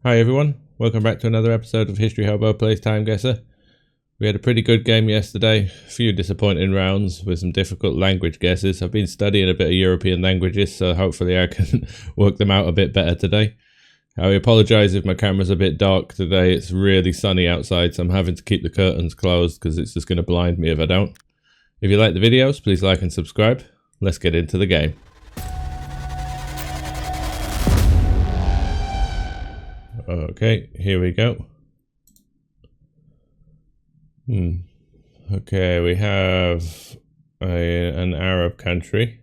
Hi everyone, welcome back to another episode of History Hobo Plays TimeGuessr. We had a pretty good game yesterday, a few disappointing rounds with some difficult language guesses. I've been studying a bit of European languages, so hopefully I can work them out a bit better today. I apologise if my camera's a bit dark today. It's really sunny outside, so I'm having to keep the curtains closed because it's just going to blind me if I don't. If you like the videos, please like and subscribe. Let's get into the game. Okay, here we go. Okay, we have an Arab country.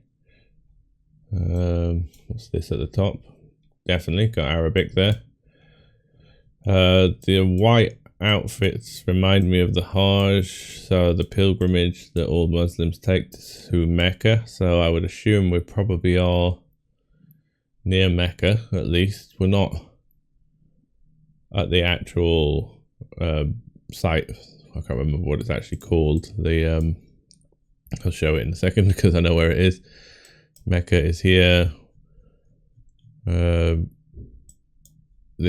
What's this at the top? Definitely got Arabic there. The white outfits remind me of the Hajj, so the pilgrimage that all Muslims take to Mecca. So I would assume we probably are near Mecca, at least. We're not at the actual site. I can't remember what it's actually called. I'll show it in a second because I know where it is. Mecca is here. This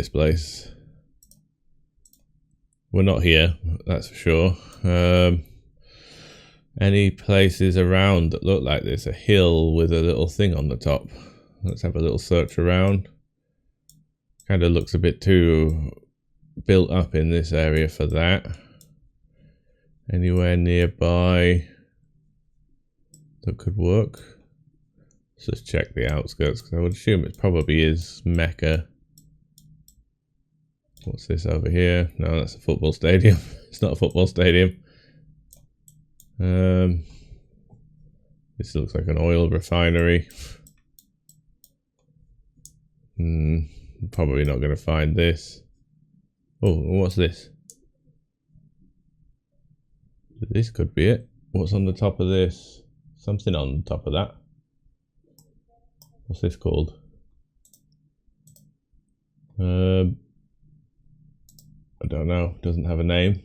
place. We're not here, that's for sure. Any places around that look like this? A hill with a little thing on the top. Let's have a little search around. Kind of looks a bit too built up in this area for that. Anywhere nearby that could work? Let's just check the outskirts because I would assume it probably is Mecca. What's this over here? No, that's a football stadium. It's not a football stadium. This looks like an oil refinery. Probably not going to find this. Oh, what's this? This could be it. What's on the top of this? Something on the top of that. What's this called? I don't know. Doesn't have a name.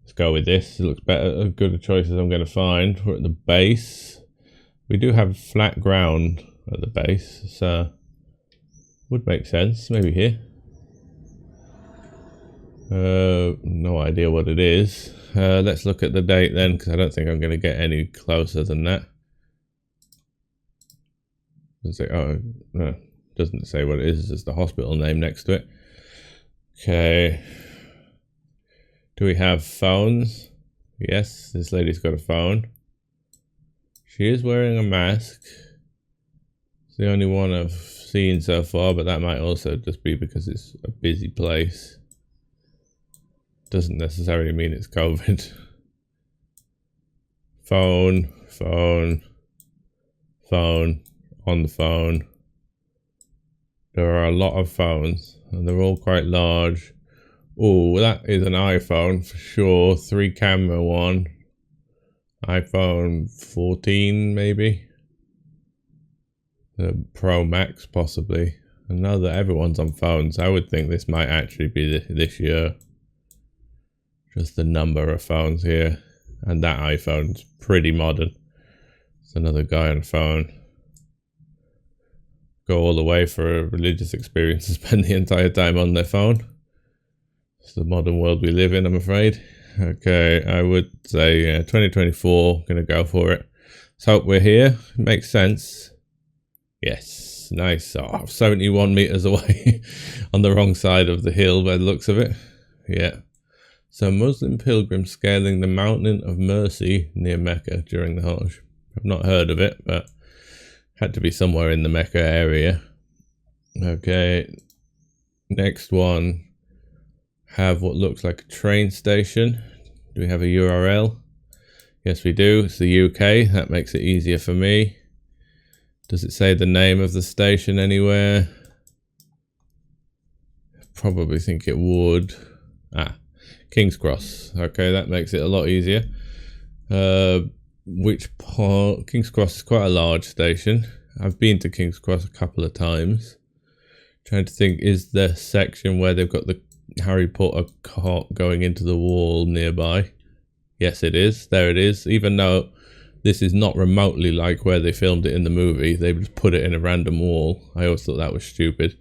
Let's go with this. It looks better. As good a choice as I'm going to find. We're at the base. We do have flat ground at the base, so would make sense. Maybe here. No idea what it is. Let's look at the date then, because I don't think I'm going to get any closer than that. Does it? Oh, no. Doesn't say what it is. It's just the hospital name next to it. Okay. Do we have phones? Yes, this lady's got a phone. She is wearing a mask. It's the only one I've seen so far, but that might also just be because it's a busy place. Doesn't necessarily mean it's COVID. Phone, on the phone. There are a lot of phones, and they're all quite large. Oh, that is an iPhone for sure. 3-camera one. iPhone 14 maybe. The Pro Max possibly. I know that everyone's on phones. I would think this might actually be this year. Just the number of phones here. And that iPhone's pretty modern. It's another guy on a phone. Go all the way for a religious experience and spend the entire time on their phone. It's the modern world we live in, I'm afraid. Okay, I would say 2024, gonna go for it. Let's hope we're here. It makes sense. Yes, nice. Oh, 71 meters away on the wrong side of the hill by the looks of it. Yeah. So Muslim pilgrims scaling the Mountain of Mercy near Mecca during the Hajj. I've not heard of it, but had to be somewhere in the Mecca area. Okay, next one. Have what looks like a train station. Do we have a URL? Yes, we do. It's the UK. That makes it easier for me. Does it say the name of the station anywhere? Probably think it would. King's Cross. Okay, that makes it a lot easier. Which part? King's Cross is quite a large station. I've been to King's Cross a couple of times. Trying to think, is the section where they've got the Harry Potter cart going into the wall nearby? Yes, it is. There it is. Even though this is not remotely like where they filmed it in the movie, they just put it in a random wall. I always thought that was stupid.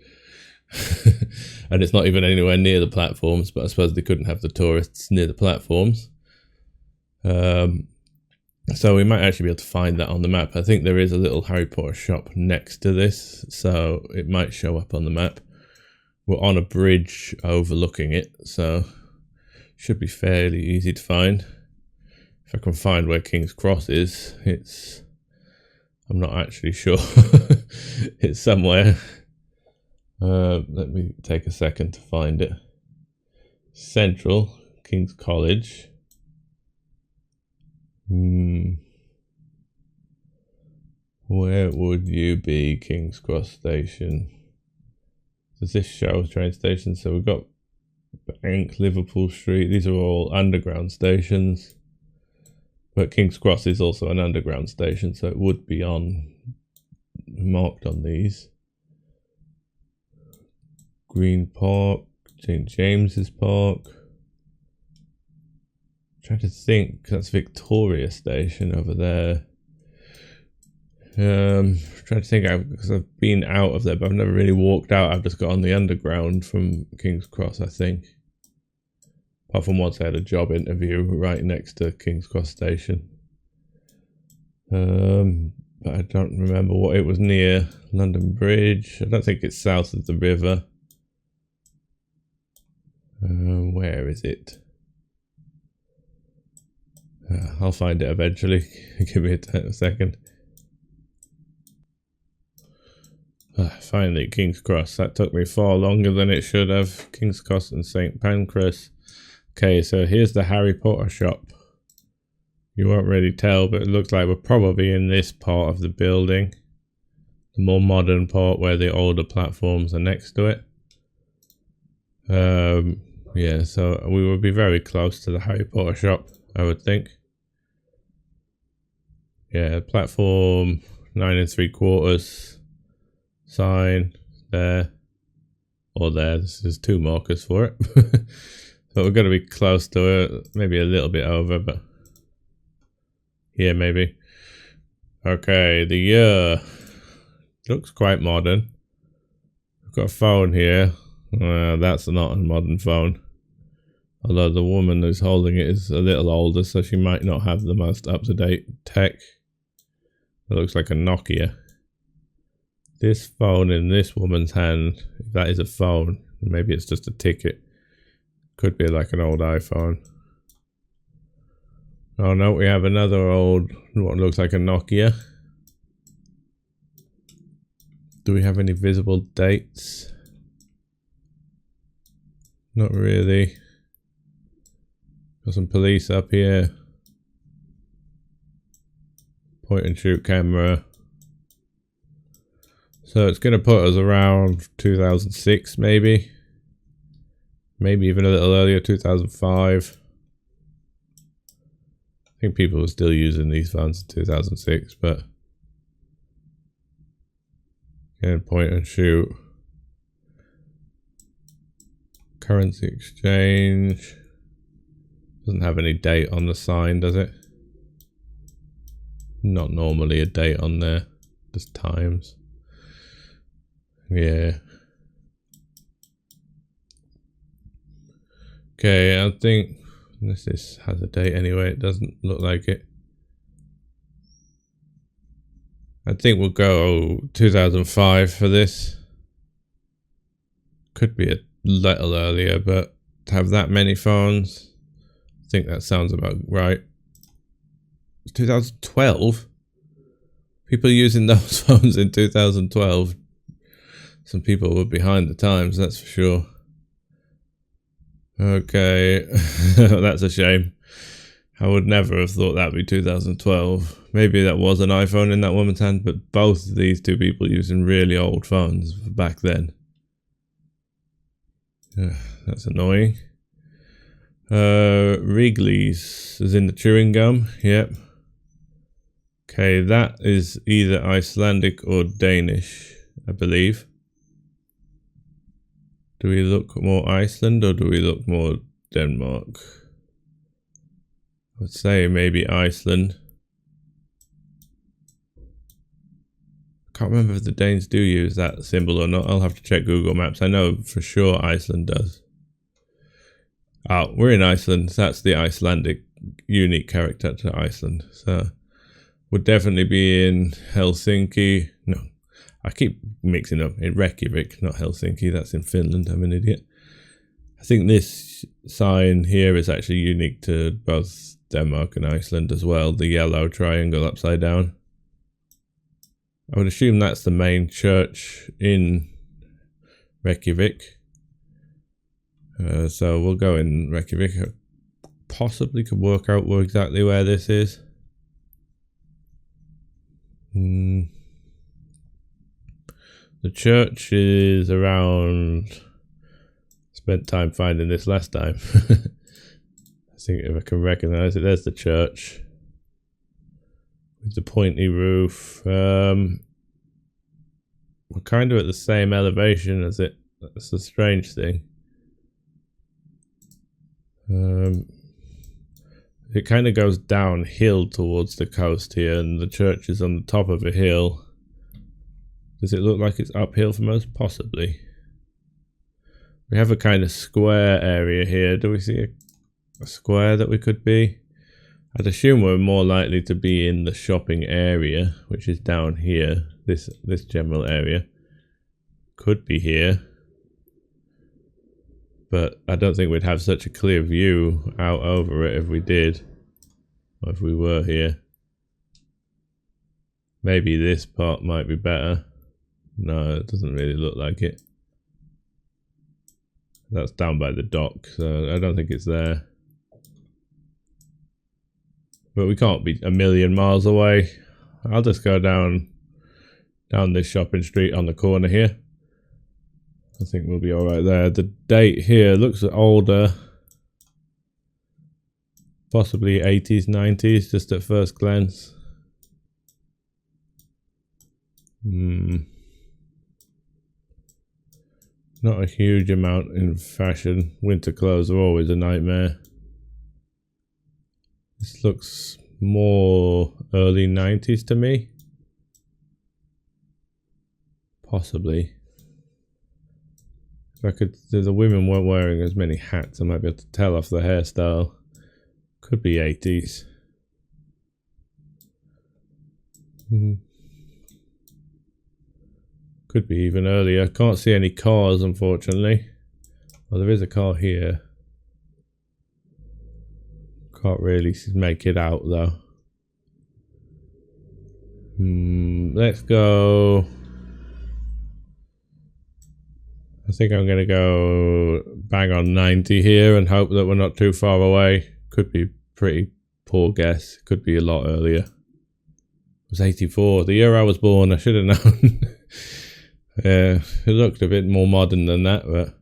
And it's not even anywhere near the platforms, but I suppose they couldn't have the tourists near the platforms. So we might actually be able to find that on the map. I think there is a little Harry Potter shop next to this, so it might show up on the map. We're on a bridge overlooking it, so should be fairly easy to find. If I can find where King's Cross is, I'm not actually sure. It's somewhere. Let me take a second to find it. Central, King's College. Where would you be, King's Cross Station? Does this show train station? So we've got Bank, Liverpool Street. These are all underground stations. But King's Cross is also an underground station, so it would be marked on these. Green Park, St. James's Park. Trying to think, that's Victoria Station over there. Trying to think, because I've been out of there, but I've never really walked out. I've just got on the underground from King's Cross, I think. Apart from once I had a job interview right next to King's Cross Station. But I don't remember what it was near. London Bridge. I don't think it's south of the river. Where is it? I'll find it eventually. Give me a second. Finally, King's Cross. That took me far longer than it should have. King's Cross and St. Pancras. Okay, so here's the Harry Potter shop. You won't really tell, but it looks like we're probably in this part of the building. The more modern part where the older platforms are next to it. Yeah, so we will be very close to the Harry Potter shop, I would think. Yeah, platform 9 3/4 sign there, or there. There's 2 markers for it. So we're going to be close to it, maybe a little bit over, but yeah, maybe. Okay, the year looks quite modern. We've got a phone here. That's not a modern phone. Although the woman who's holding it is a little older, so she might not have the most up-to-date tech. It looks like a Nokia. This phone in this woman's hand, if that is a phone, maybe it's just a ticket. Could be like an old iPhone. Oh no, we have another old, what looks like a Nokia. Do we have any visible dates? Not really. Got some police up here. Point and shoot camera. So it's going to put us around 2006 maybe. Maybe even a little earlier, 2005. I think people were still using these phones in 2006, but again, point and shoot. Currency exchange. Doesn't have any date on the sign, does it? Not normally a date on there, just times. Yeah. Okay, I think this has a date anyway. It doesn't look like it. I think we'll go 2005 for this. Could be a little earlier, but to have that many phones, I think that sounds about right. 2012? People using those phones in 2012. Some people were behind the times, that's for sure. Okay, that's a shame. I would never have thought that'd be 2012. Maybe that was an iPhone in that woman's hand, but both of these two people using really old phones back then. That's annoying. Wrigley's is in the chewing gum. Yep. Okay, that is either Icelandic or Danish, I believe. Do we look more Iceland or do we look more Denmark? I would say maybe Iceland. Can't remember if the Danes do use that symbol or not. I'll have to check Google Maps. I know for sure Iceland does. Oh, we're in Iceland. That's the Icelandic unique character to Iceland. So would definitely be in Helsinki. No, I keep mixing up. In Reykjavik, not Helsinki. That's in Finland. I'm an idiot. I think this sign here is actually unique to both Denmark and Iceland as well. The yellow triangle upside down. I would assume that's the main church in Reykjavik. So we'll go in Reykjavik. Possibly could work out exactly where this is. The church is around... Spent time finding this last time. I think if I can recognise it, there's the church. With the pointy roof. We're kind of at the same elevation as it. That's the strange thing. It kind of goes downhill towards the coast here, and the church is on the top of a hill. Does it look like it's uphill from us? Possibly. We have a kind of square area here. Do we see a square that we could be? I'd assume we're more likely to be in the shopping area, which is down here. This general area. Could be here. But I don't think we'd have such a clear view out over it if we did. Or if we were here. Maybe this part might be better. No, it doesn't really look like it. That's down by the dock, so I don't think it's there. But we can't be a million miles away. I'll just go down this shopping street on the corner here. I think we'll be alright there. The date here looks older. Possibly 80s, 90s, just at first glance. Not a huge amount in fashion. Winter clothes are always a nightmare. This looks more early 90s to me. Possibly. If the women weren't wearing as many hats, I might be able to tell off the hairstyle. Could be 80s. Could be even earlier. Can't see any cars, unfortunately. Well, there is a car here. Can't really make it out, though. Let's go... I think I'm going to go bang on 90 here and hope that we're not too far away. Could be pretty poor guess. Could be a lot earlier. It was 84. The year I was born, I should have known. Yeah, it looked a bit more modern than that, but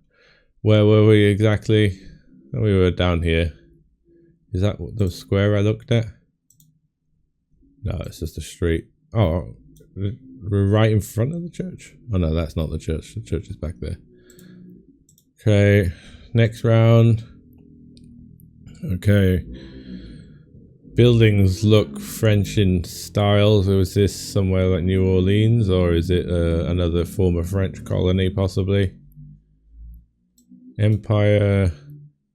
where were we exactly? We were down here. Is that the square I looked at? No, it's just a street. Oh, we're right in front of the church? Oh no, that's not the church. The church is back there. Okay, next round. Okay. Buildings look French in style. So is this somewhere like New Orleans, or is it another former French colony possibly? Empire,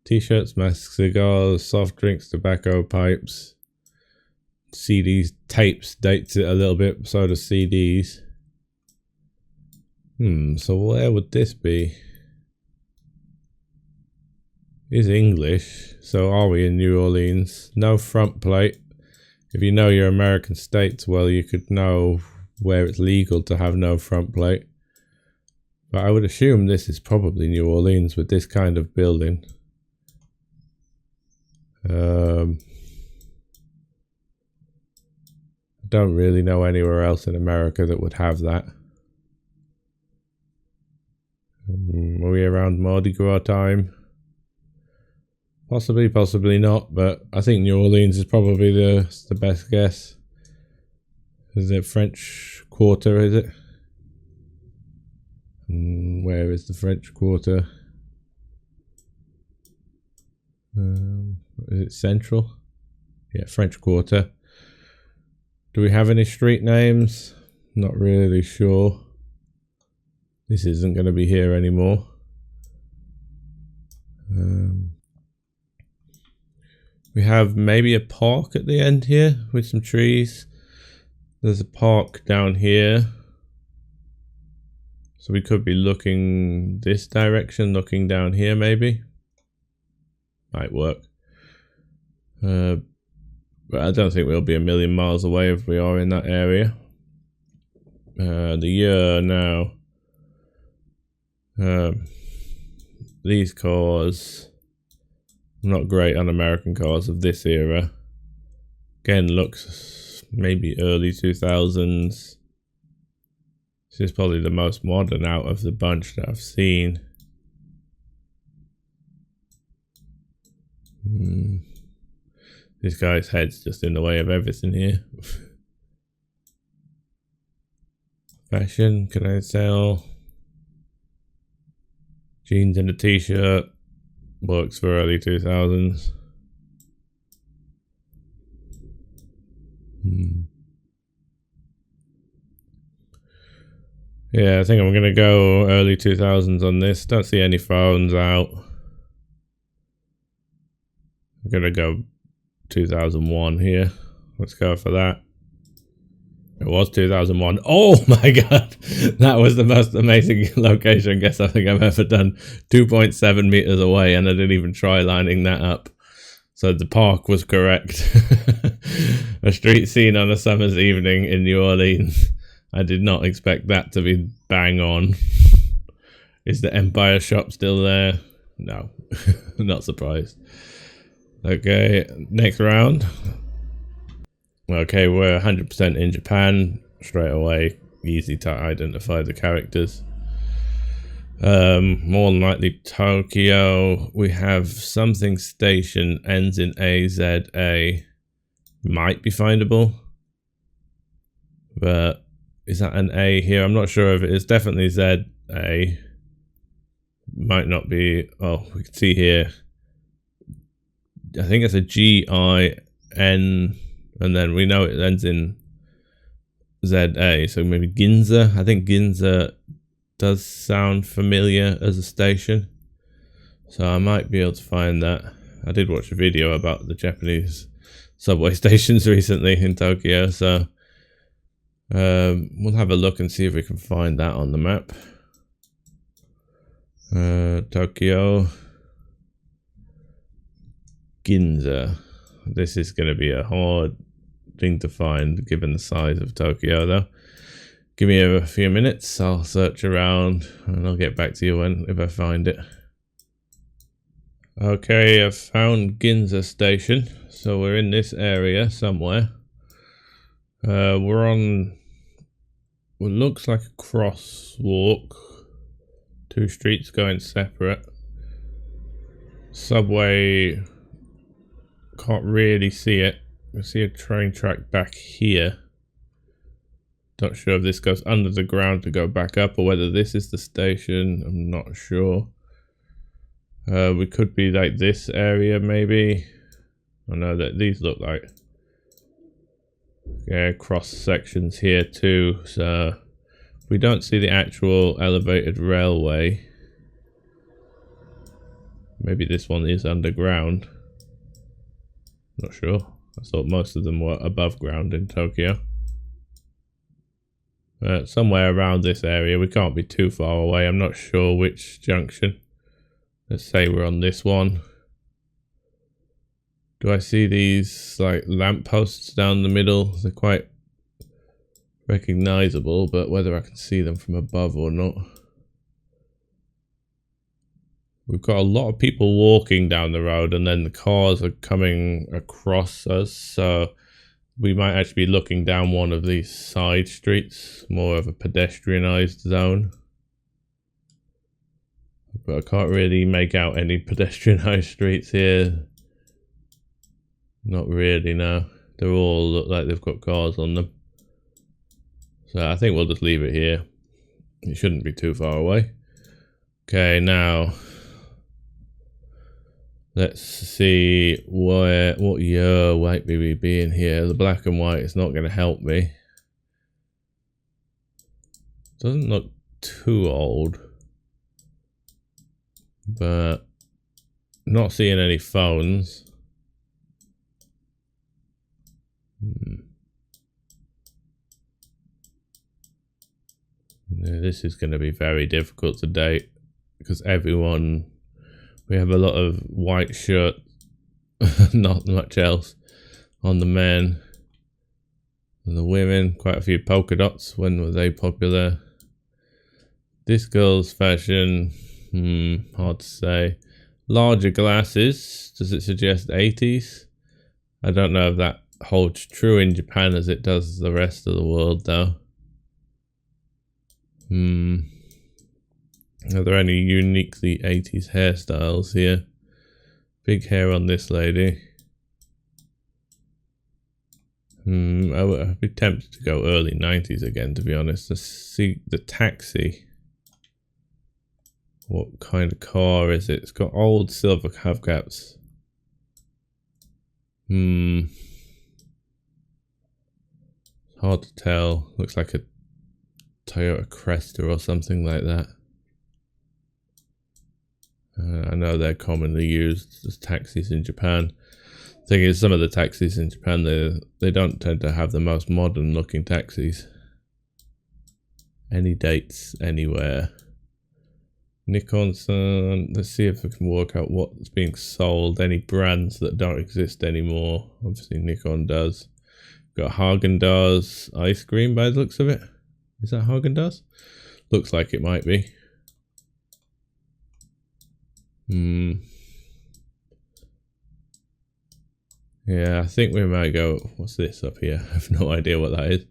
t-shirts, masks, cigars, soft drinks, tobacco, pipes, CDs, tapes, dates it a little bit, so does CDs. So where would this be? Is English, so are we in New Orleans? No front plate. If you know your American states well, you could know where it's legal to have no front plate. But I would assume this is probably New Orleans with this kind of building. I don't really know anywhere else in America that would have that. Are we around Mardi Gras time? Possibly, possibly not, but I think New Orleans is probably the best guess. Is it French Quarter, is it? Where is the French Quarter? Is it Central? Yeah, French Quarter. Do we have any street names? Not really sure. This isn't going to be here anymore. We have maybe a park at the end here with some trees. There's a park down here. So we could be looking this direction, looking down here maybe. Might work. But I don't think we'll be a million miles away if we are in that area. The year now. These cars, not great on American cars of this era. Again, looks maybe early 2000s. This is probably the most modern out of the bunch that I've seen. This guy's head's just in the way of everything here. Fashion, can I sell? Jeans and a t-shirt. Works for early 2000s. Yeah, I think I'm gonna go early 2000s on this. Don't see any phones out. I'm gonna go 2001 here. Let's go for that. It was 2001. Oh my god! That was the most amazing location guess I think I've ever done. 2.7 meters away, and I didn't even try lining that up. So the park was correct. A street scene on a summer's evening in New Orleans. I did not expect that to be bang on. Is the Empire shop still there? No. Not surprised. Okay, next round. Okay, we're 100% in Japan. Straight away, easy to identify the characters. More than likely Tokyo. We have something station, ends in AZA. Might be findable. But is that an A here? I'm not sure if it is. Definitely ZA. Might not be. Oh, we can see here. I think it's a GIN. And then we know it ends in ZA, so maybe Ginza. I think Ginza does sound familiar as a station. So I might be able to find that. I did watch a video about the Japanese subway stations recently in Tokyo, so we'll have a look and see if we can find that on the map. Tokyo. Ginza. This is going to be a hard thing to find given the size of Tokyo though. Give me a few minutes, I'll search around and I'll get back to you if I find it. Okay, I've found Ginza station, so we're in this area somewhere. We're on what looks like a crosswalk. Two streets going separate. Subway, can't really see it. I see a train track back here. Not sure if this goes under the ground to go back up or whether this is the station. I'm not sure. We could be like this area maybe. I know that these look like cross sections here too. So we don't see the actual elevated railway. Maybe this one is underground. Not sure. I thought most of them were above ground in Tokyo. Somewhere around this area. We can't be too far away. I'm not sure which junction. Let's say we're on this one. Do I see these like lampposts down the middle? They're quite recognizable, but whether I can see them from above or not. We've got a lot of people walking down the road and then the cars are coming across us, so we might actually be looking down one of these side streets, more of a pedestrianized zone. But I can't really make out any pedestrianized streets here. Not really, no. They all look like they've got cars on them. So I think we'll just leave it here. It shouldn't be too far away. Okay, now let's see what year might we be in here. The black and white is not going to help me. Doesn't look too old, but not seeing any phones. Yeah, this is going to be very difficult to date because we have a lot of white shirt, not much else on the men. And the women, quite a few polka dots. When were they popular? This girl's fashion, hard to say. Larger glasses, does it suggest 80s? I don't know if that holds true in Japan as it does the rest of the world though. Are there any uniquely 80s hairstyles here? Big hair on this lady. I would be tempted to go early 90s again, to be honest. Let's see the taxi. What kind of car is it? It's got old silver hubcaps. Hard to tell. Looks like a Toyota Cresta or something like that. I know they're commonly used as taxis in Japan. The thing is, some of the taxis in Japan, they don't tend to have the most modern looking taxis. Any dates anywhere? Nikon-san, let's see if we can work out what's being sold. Any brands that don't exist anymore. Obviously Nikon does. Got Haagen-Dazs ice cream by the looks of it. Is that Haagen-Dazs? Looks like it might be. Yeah, I think we might go. What's this up here? I have no idea what that is.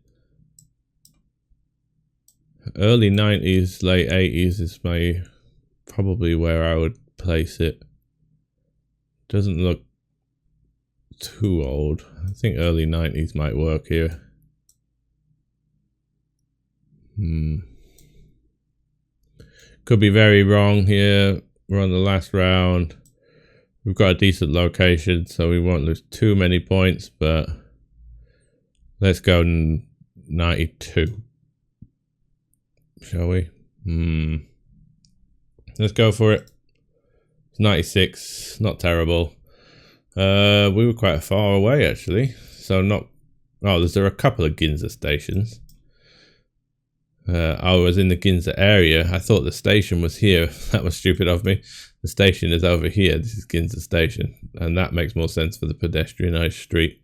Early 90s, late 80s is probably where I would place it. Doesn't look too old. I think early 90s might work here. Could be very wrong here. We're on the last round. We've got a decent location, so we won't lose too many points, but let's go 92. Shall we? Let's go for it. It's 96. Not terrible. We were quite far away, actually. So not... Oh, there are a couple of Ginza stations. I was in the Ginza area. I thought the station was here. That was stupid of me. The station is over here. This is Ginza station. And that makes more sense for the pedestrianised street.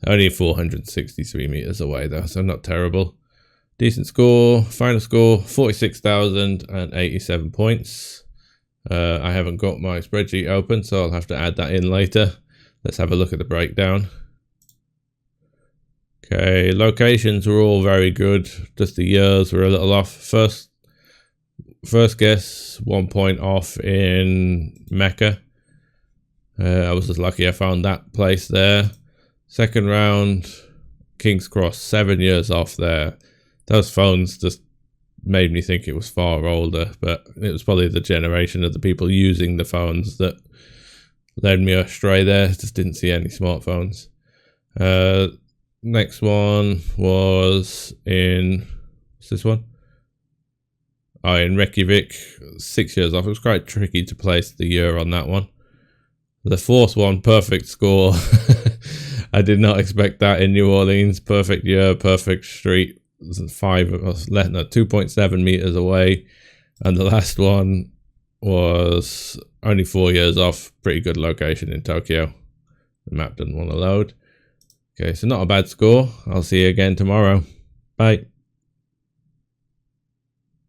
Only 463 meters away though, so not terrible. Decent score. Final score, 46,087 points. I haven't got my spreadsheet open, so I'll have to add that in later. Let's have a look at the breakdown. Okay, locations were all very good. Just the years were a little off. First guess, 1 point off in Mecca. I was just lucky I found that place there. Second round, King's Cross, 7 years off there. Those phones just made me think it was far older, but it was probably the generation of the people using the phones that led me astray there. Just didn't see any smartphones. Next one was in, what's this one? Oh, in Reykjavik, 6 years off. It was quite tricky to place the year on that one. The fourth one, perfect score. I did not expect that in New Orleans. Perfect year, perfect street. 2.7 meters away. And the last one was only 4 years off. Pretty good location in Tokyo. The map doesn't want to load. Okay, so not a bad score. I'll see you again tomorrow. Bye.